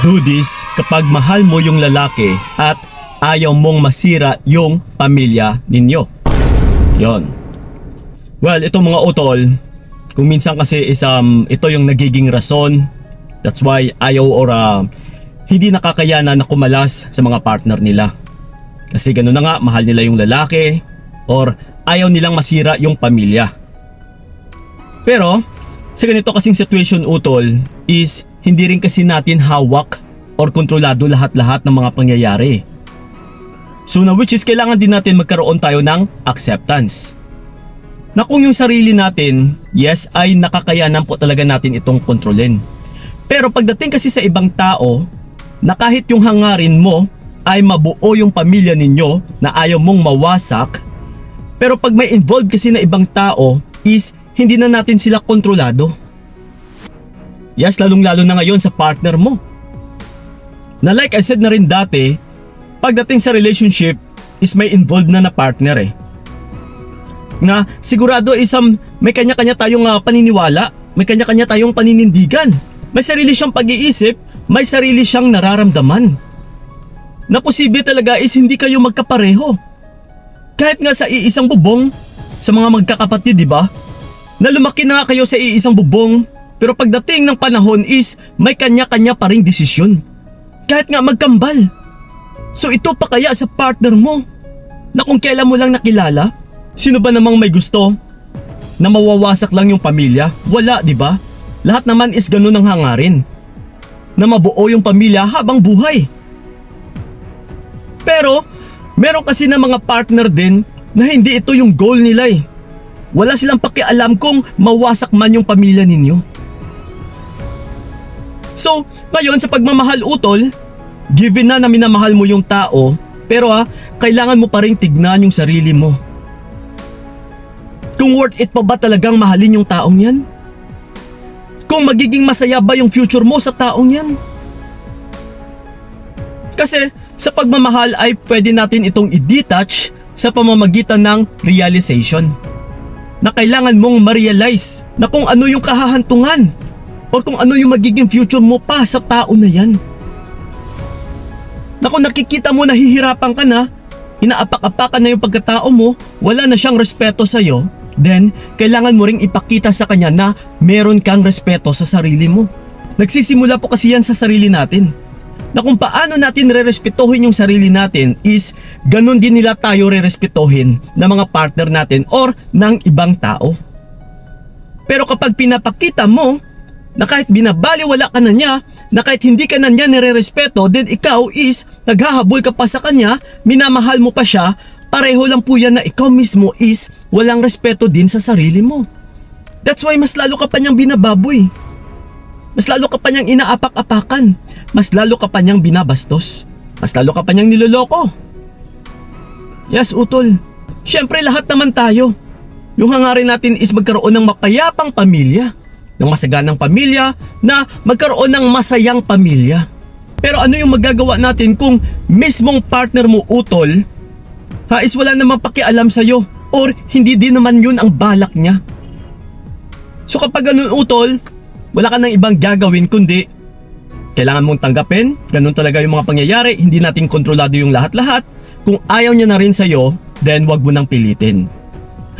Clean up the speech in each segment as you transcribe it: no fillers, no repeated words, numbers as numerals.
do this kapag mahal mo yung lalaki at ayaw mong masira yung pamilya ninyo. Yon. Well, ito mga utol, kung minsan kasi ito yung nagiging rason. That's why ayaw or hindi nakakayanan na kumalas sa mga partner nila. Kasi gano'n na nga, mahal nila yung lalaki or ayaw nilang masira yung pamilya. Pero sa ganito kasing situation utol is hindi rin kasi natin hawak or kontrolado lahat-lahat ng mga pangyayari. So na which is kailangan din natin magkaroon tayo ng acceptance. Na kung yung sarili natin, yes ay nakakayanan po talaga natin itong kontrolin. Pero pagdating kasi sa ibang tao, na kahit yung hangarin mo ay mabuo yung pamilya ninyo na ayaw mong mawasak, pero pag may involved kasi na ibang tao is hindi na natin sila kontrolado. Yes, lalong-lalo na ngayon sa partner mo. Na like I said na rin dati, pagdating sa relationship is may involved na partner eh. Na sigurado may kanya-kanya tayong paniniwala, may kanya-kanya tayong paninindigan. May sarili siyang pag-iisip, may sarili siyang nararamdaman. Na posible talaga is hindi kayo magkapareho. Kahit nga sa iisang bubong, sa mga magkakapatid, di ba? Na lumaki na kayo sa iisang bubong, pero pagdating ng panahon is may kanya-kanya pa ring desisyon. Kahit nga magkambal. So ito pa kaya sa partner mo na kung kailan mo lang nakilala? Sino ba namang may gusto na mawawasak lang yung pamilya? Wala, di ba? Lahat naman is ganun ang hangarin. Na mabuo yung pamilya habang buhay. Pero meron kasi na mga partner din na hindi ito yung goal nila eh. Wala silang pakialam kung mawasak man yung pamilya ninyo. So, ngayon sa pagmamahal utol, given na minamahal mo yung tao, pero kailangan mo pa rin tignan yung sarili mo. Kung worth it pa ba talagang mahalin yung taong yan? Kung magiging masaya ba yung future mo sa taong yan? Kasi sa pagmamahal ay pwede natin itong i-detach sa pamamagitan ng realization. Na kailangan mong ma-realize na kung ano yung kahahantungan o kung ano yung magiging future mo pa sa tao na yan. Na kung nakikita mo nahihirapan ka na, inaapak-apakan na yung pagkatao mo, wala na siyang respeto sa'yo, then kailangan mo ring ipakita sa kanya na meron kang respeto sa sarili mo. Nagsisimula po kasi yan sa sarili natin. Na kung paano natin re-respetohin yung sarili natin is ganun din nila tayo re-respetohin ng mga partner natin or ng ibang tao. Pero kapag pinapakita mo na kahit binabaliwala ka na niya, na kahit hindi ka na niya nire-respeto, then ikaw is naghahabol ka pa sa kanya, minamahal mo pa siya, pareho lang po yan na ikaw mismo is walang respeto din sa sarili mo. That's why mas lalo ka pa niyang binababoy. Mas lalo ka pa niyang inaapak-apakan. Mas lalo ka pa niyang binabastos. Mas lalo ka pa niyang niloloko. Yes, utol. Siyempre lahat naman tayo. Yung hangarin natin is magkaroon ng mapayapang pamilya. Ng masaganang pamilya na magkaroon ng masayang pamilya. Pero ano yung magagawa natin kung mismong partner mo utol is wala namang pakialam sa'yo or hindi din naman yun ang balak niya. So kapag ganun utol, wala ka nang ibang gagawin kundi kailangan mong tanggapin, ganun talaga yung mga pangyayari, hindi natin kontrolado yung lahat-lahat. Kung ayaw niya na rin sa'yo, then wag mo nang pilitin.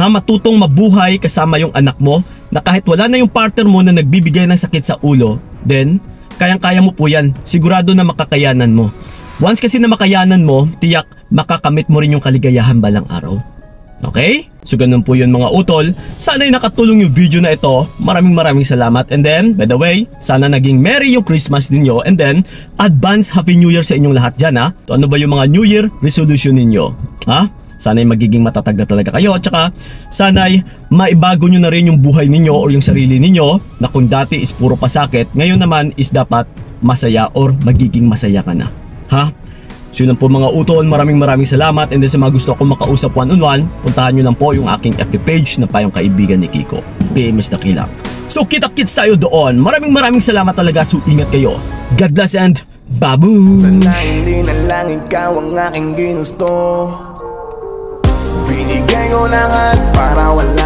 Matutong mabuhay kasama yung anak mo na kahit wala na yung partner mo na nagbibigay ng sakit sa ulo, then kayang-kaya mo po yan, sigurado na makakayanan mo. Once kasi na makayanan mo, tiyak makakamit mo rin yung kaligayahan balang araw. Okay? So ganun po yun mga utol. Sana'y nakatulong yung video na ito. Maraming salamat. And then, by the way, sana naging merry yung Christmas ninyo. And then, advance Happy New Year sa inyong lahat dyan ha. So ano ba yung mga New Year resolution ninyo? Ha? Sana'y magiging matatag na talaga kayo. At saka, sana'y maibago nyo na rin yung buhay ninyo or yung sarili ninyo na kung dati is puro pasakit, ngayon naman is dapat masaya or magiging masaya ka na. Ha? So yun po mga utol, maraming salamat. And then sa mga gusto akong makausap one-on-one, puntahan nyo lang po yung aking FB page na Payong Kaibigan ni Kiko. PMS Dakilang. So kita-kits tayo doon. Maraming salamat talaga. So ingat kayo. God bless and babu! Sana hindi na lang ikaw ang aking ginusto. Binigay ko lahat para wala